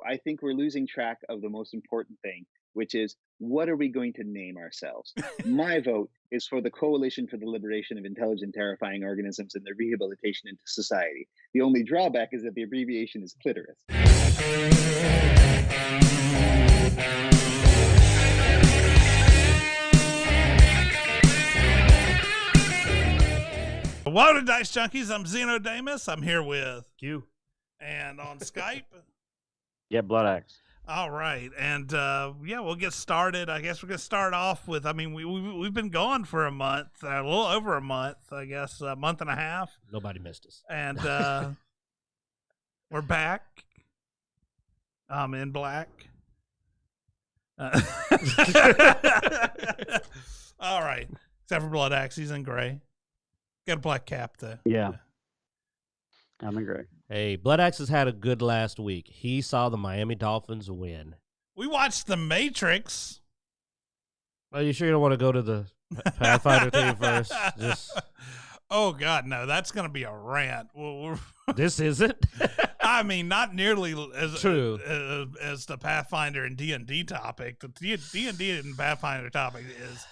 I think we're losing track of the most important thing, which is what are we going to name ourselves? My vote is for the Coalition for the Liberation of Intelligent Terrifying Organisms and their Rehabilitation into Society. The only drawback is that the abbreviation is clitoris. Welcome to Dicejunkies. I'm Zeno Damus. I'm here with Q. And on Skype. Yeah, Blood Axe. All right. And yeah, we'll get started. I guess we're going to start off with, we've been gone for a month, a little over a month, I guess, a month and a half. Nobody missed us. And we're back. I'm in black. All right. Except for Blood Axe, he's in gray. Got a black cap, though. Yeah. I'm in gray. Hey, Blood Axe has had a good last week. He saw the Miami Dolphins win. We watched The Matrix. Are you sure you don't want to go to the Pathfinder thing first? Oh, God, no. That's going to be a rant. This isn't? I mean, not nearly as true as the Pathfinder and D&D topic. The D&D and Pathfinder topic is...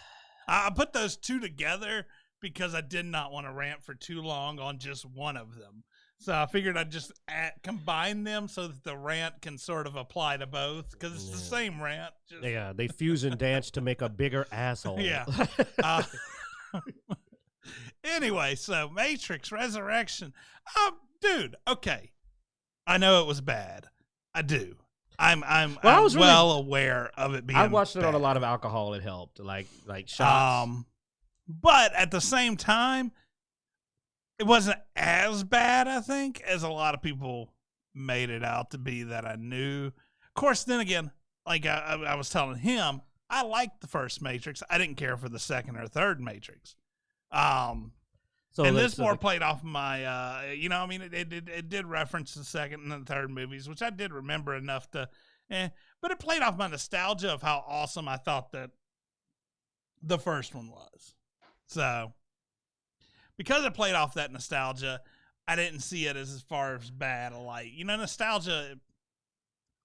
I put those two together because I did not want to rant for too long on just one of them. So I figured I'd just combine them so that the rant can sort of apply to both, because it's the same rant. Yeah, they fuse and dance to make a bigger asshole. Yeah. Anyway, so Matrix Resurrection. Dude, okay. I know it was bad. I do. I'm well aware of it being I watched it bad. on a lot of alcohol. It helped, like shots. But at the same time, it wasn't as bad, I think, as a lot of people made it out to be that I knew. Of course, then again, like I was telling him, I liked the first Matrix. I didn't care for the second or third Matrix. And this more played off my, it did reference the second and the third movies, which I did remember enough to, but it played off my nostalgia of how awesome I thought that the first one was. So, because it played off that nostalgia, I didn't see it as far as bad a light. You know, nostalgia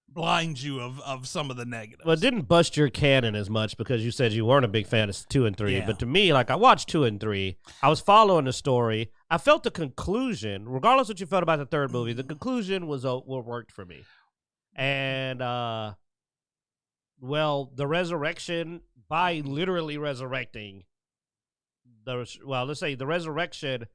blinds you of some of the negatives. Well, it didn't bust your canon as much because you said you weren't a big fan of 2 and 3. Yeah. But to me, like, I watched 2 and 3. I was following the story. I felt the conclusion, regardless of what you felt about the third movie, the conclusion was what worked for me. And, the resurrection, by literally resurrecting, let's say the resurrection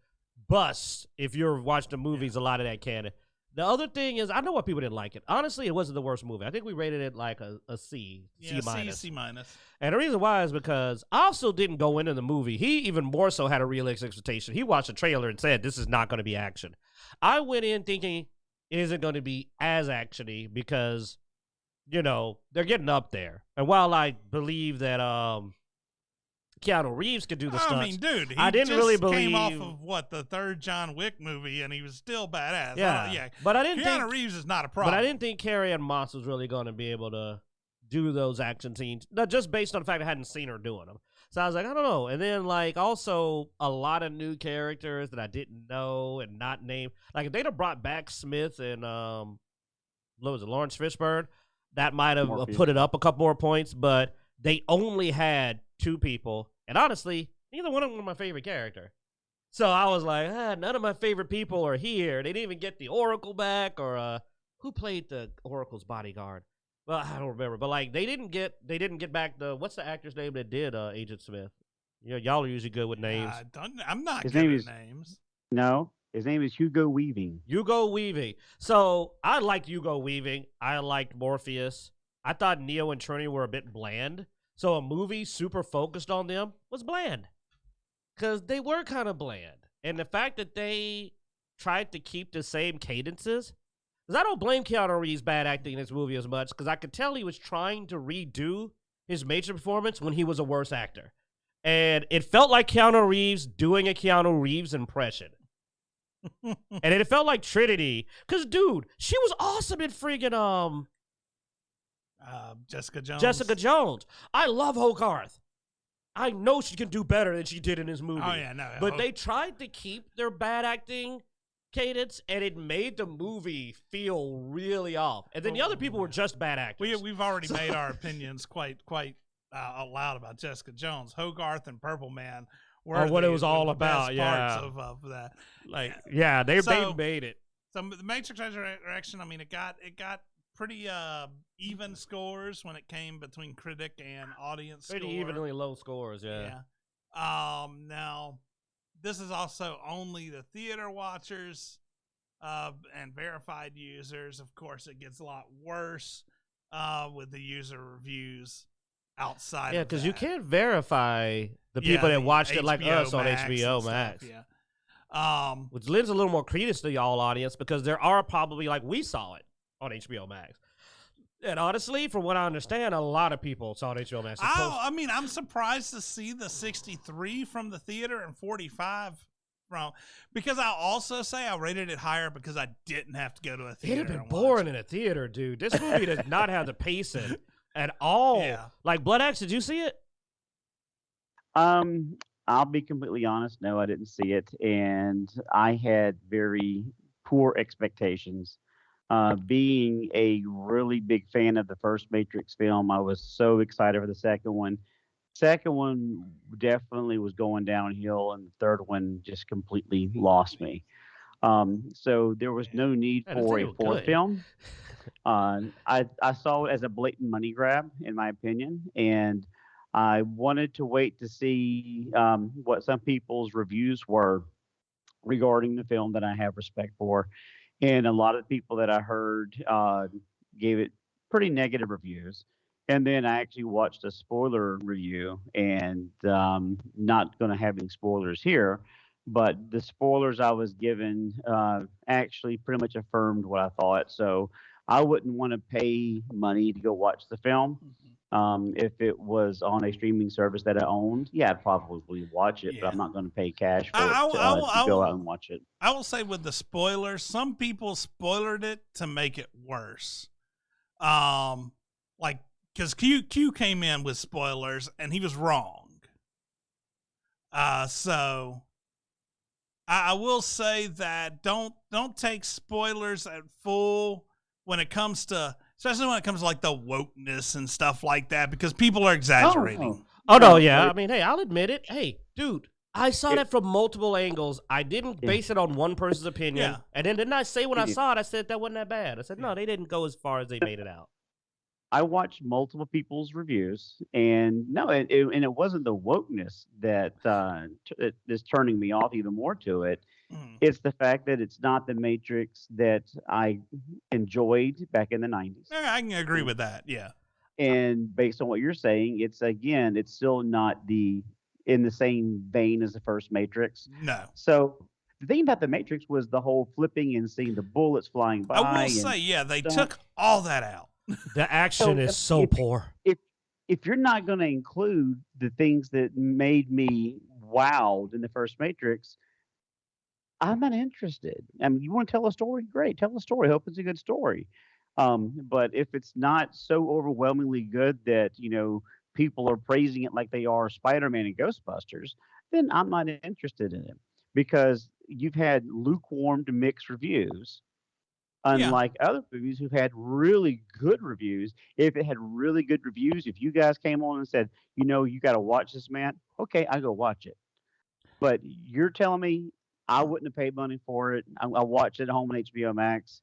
busts if you're watching the movies, a lot of that canon. The other thing is, I know why people didn't like it. Honestly, it wasn't the worst movie. I think we rated it like a C, C minus. C minus. And the reason why is because I also didn't go into the movie. He even more so had a realistic expectation. He watched the trailer and said, this is not going to be action. I went in thinking it isn't going to be as actiony because, they're getting up there. And while I believe that Keanu Reeves could do the stunts. I mean, dude, I didn't really believe came off of the third John Wick movie, and he was still badass. Yeah, but I didn't Keanu think Reeves is not a problem. But I didn't think carrie-anne Moss was really going to be able to do those action scenes, not just based on the fact I hadn't seen her doing them. So I was like, I don't know. And then also a lot of new characters that I didn't know and not name. Like if they'd have brought back Smith and what was it, Lawrence Fishburne, that might have put it up a couple more points. But they only had 2 people, and honestly, neither one of them were my favorite character. So I was like, none of my favorite people are here. They didn't even get the Oracle back, or who played the Oracle's bodyguard? Well, I don't remember, but like they didn't get back what's the actor's name that did Agent Smith? Y'all are usually good with names. I'm not His good name at is, names. No, his name is Hugo Weaving. Hugo Weaving. So I liked Hugo Weaving. I liked Morpheus. I thought Neo and Trinity were a bit bland. So a movie super focused on them was bland. Because they were kind of bland. And the fact that they tried to keep the same cadences. Because I don't blame Keanu Reeves' bad acting in this movie as much. Because I could tell he was trying to redo his Matrix performance when he was a worse actor. And it felt like Keanu Reeves doing a Keanu Reeves impression. And it felt like Trinity. Because, dude, she was awesome in friggin' Jessica Jones. Jessica Jones. I love Hogarth. I know she can do better than she did in this movie. Oh, yeah, no. But they tried to keep their bad acting cadence, and it made the movie feel really off. And then the other people were just bad actors. We've already made our opinions quite loud about Jessica Jones. Hogarth and Purple Man were what it was all the about. best Yeah, parts of that. like yeah, they made it. So the Matrix Resurrection, I mean, it got pretty even scores when it came between critic and audience. Pretty evenly low scores. Yeah. Now, this is also only the theater watchers and verified users. Of course, it gets a lot worse with the user reviews outside. Yeah, because you can't verify the people that watched it like us on HBO Max. Which lends a little more credence to y'all audience because there are probably, like, we saw it on HBO Max. And honestly, from what I understand, a lot of people saw it on HBO Max. I mean, I'm surprised to see the 63 from the theater and 45 from, because I'll also say I rated it higher because I didn't have to go to a theater. It'd have been boring in a theater, dude. This movie does not have the pacing at all. Yeah. Like, Blood Axe, did you see it? I'll be completely honest. No, I didn't see it, and I had very poor expectations. Being a really big fan of the first Matrix film, I was so excited for the second one. Second one definitely was going downhill, and the third one just completely lost me. So there was no need for a fourth film. I saw it as a blatant money grab, in my opinion, and I wanted to wait to see what some people's reviews were regarding the film that I have respect for. And a lot of the people that I heard gave it pretty negative reviews. And then I actually watched a spoiler review, and not going to have any spoilers here, but the spoilers I was given actually pretty much affirmed what I thought. So I wouldn't want to pay money to go watch the film. If it was on a streaming service that I owned, yeah, I'd probably watch it, but I'm not going to pay cash for it to go out and watch it. I will say with the spoilers, some people spoiled it to make it worse. Like, because Q came in with spoilers and he was wrong. So I will say that don't take spoilers at full when it comes to, especially when it comes to like the wokeness and stuff like that, because people are exaggerating. Oh no, yeah. I mean, hey, I'll admit it. Hey, dude, I saw that from multiple angles. I didn't base it on one person's opinion. Yeah. And then didn't I say when I saw it, I said that wasn't that bad. I said, no, they didn't go as far as they made it out. I watched multiple people's reviews, and no, and it wasn't the wokeness that is turning me off even more to it. It's the fact that it's not the Matrix that I enjoyed back in the 90s. I can agree with that, yeah. And based on what you're saying, it's still not in the same vein as the first Matrix. No. So the thing about the Matrix was the whole flipping and seeing the bullets flying by. I will say, yeah, they took all that out. The action is so poor. If you're not going to include the things that made me wowed in the first Matrix, I'm not interested. I mean, you want to tell a story? Great, tell a story. Hope it's a good story. But if it's not so overwhelmingly good that people are praising it like they are Spider-Man and Ghostbusters, then I'm not interested in it, because you've had lukewarm to mixed reviews. Unlike other movies who've had really good reviews. If it had really good reviews, if you guys came on and said, you got to watch this, man, okay, I'll go watch it. But you're telling me I wouldn't have paid money for it. I watched it at home on HBO Max.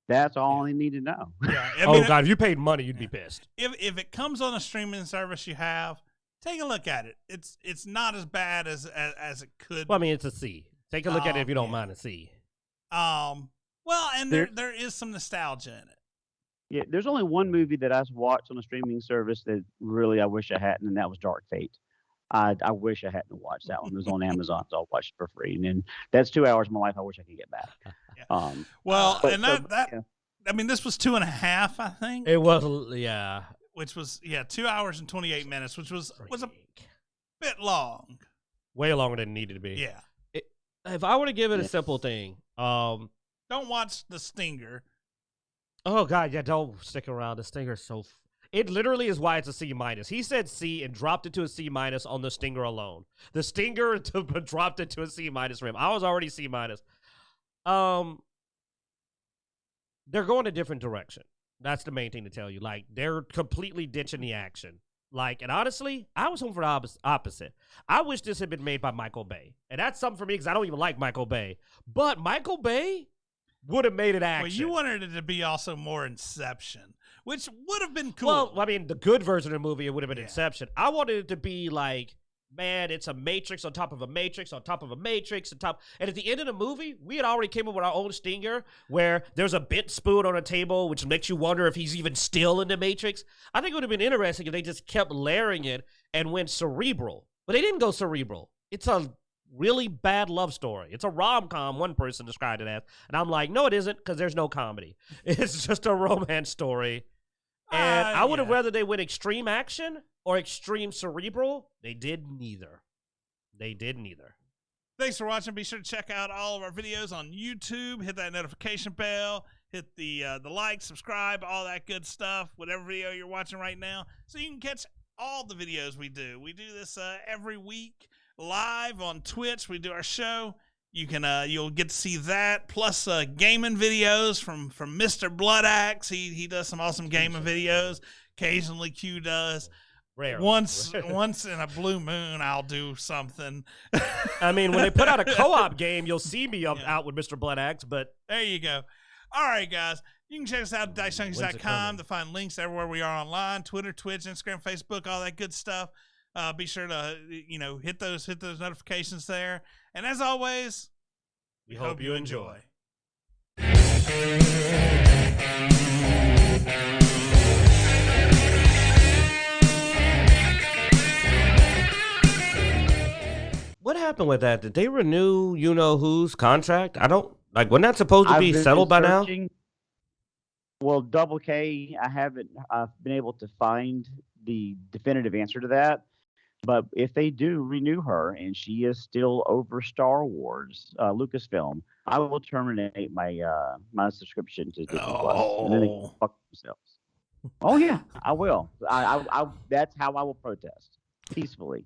That's all I need to know. Yeah. God, if you paid money, you'd be pissed. If it comes on a streaming service you have, take a look at it. It's not as bad as it could. Well, I mean, it's a C. Take a look at it if you don't mind a C. Well, and there is some nostalgia in it. Yeah, there's only one movie that I watched on a streaming service that really I wish I hadn't, and that was Dark Fate. I wish I hadn't watched that one. It was on Amazon, so I watched it for free. And then that's 2 hours of my life I wish I could get back. I mean, this was 2.5, I think. It was, yeah. Which was 2 hours and 28 minutes, which was a bit long. Way longer than it needed to be. Yeah. If I were to give it a simple thing, don't watch The Stinger. Oh God, yeah, don't stick around. The Stinger's it literally is why it's a C-. He said C and dropped it to a C- on The Stinger alone. The Stinger dropped it to a C- for him. I was already C-. They're going a different direction. That's the main thing to tell you. Like, they're completely ditching the action. Like, and honestly, I was hoping for the opposite. I wish this had been made by Michael Bay. And that's something for me because I don't even like Michael Bay. But Michael Bay would have made it action. Well, you wanted it to be also more Inception, which would have been cool. Well, I mean, the good version of the movie, it would have been Inception. I wanted it to be like, man, it's a Matrix on top of a Matrix on top of a Matrix on top. And at the end of the movie, we had already came up with our own stinger where there's a bent spoon on a table, which makes you wonder if he's even still in the Matrix. I think it would have been interesting if they just kept layering it and went cerebral. But they didn't go cerebral. It's a really bad love story. It's a rom-com, one person described it as. And I'm like, no, it isn't, because there's no comedy. It's just a romance story. And I would have rather they went extreme action or extreme cerebral. They did neither. Thanks for watching. Be sure to check out all of our videos on YouTube. Hit that notification bell. Hit the like, subscribe, all that good stuff. Whatever video you're watching right now, so you can catch all the videos we do. We do this every week live on Twitch. We do our show. You can you'll get to see that, plus gaming videos from Mr. Blood Axe. He does some awesome gaming videos. Occasionally Q does. Rare. Once in a blue moon, I'll do something. I mean, when they put out a co-op game, you'll see me out with Mr. Blood Axe, but there you go. All right, guys. You can check us out at Dicejunkies.com to find links everywhere we are online: Twitter, Twitch, Instagram, Facebook, all that good stuff. Be sure to hit those notifications there. And as always, we hope you enjoy. What happened with that? Did they renew who's contract? I don't wasn't that supposed to be settled by now? Well, Double K, I haven't been able to find the definitive answer to that. But if they do renew her and she is still over Star Wars, Lucasfilm, I will terminate my my subscription to Disney Plus, and then they can fuck themselves. Oh yeah, I will. I that's how I will protest peacefully.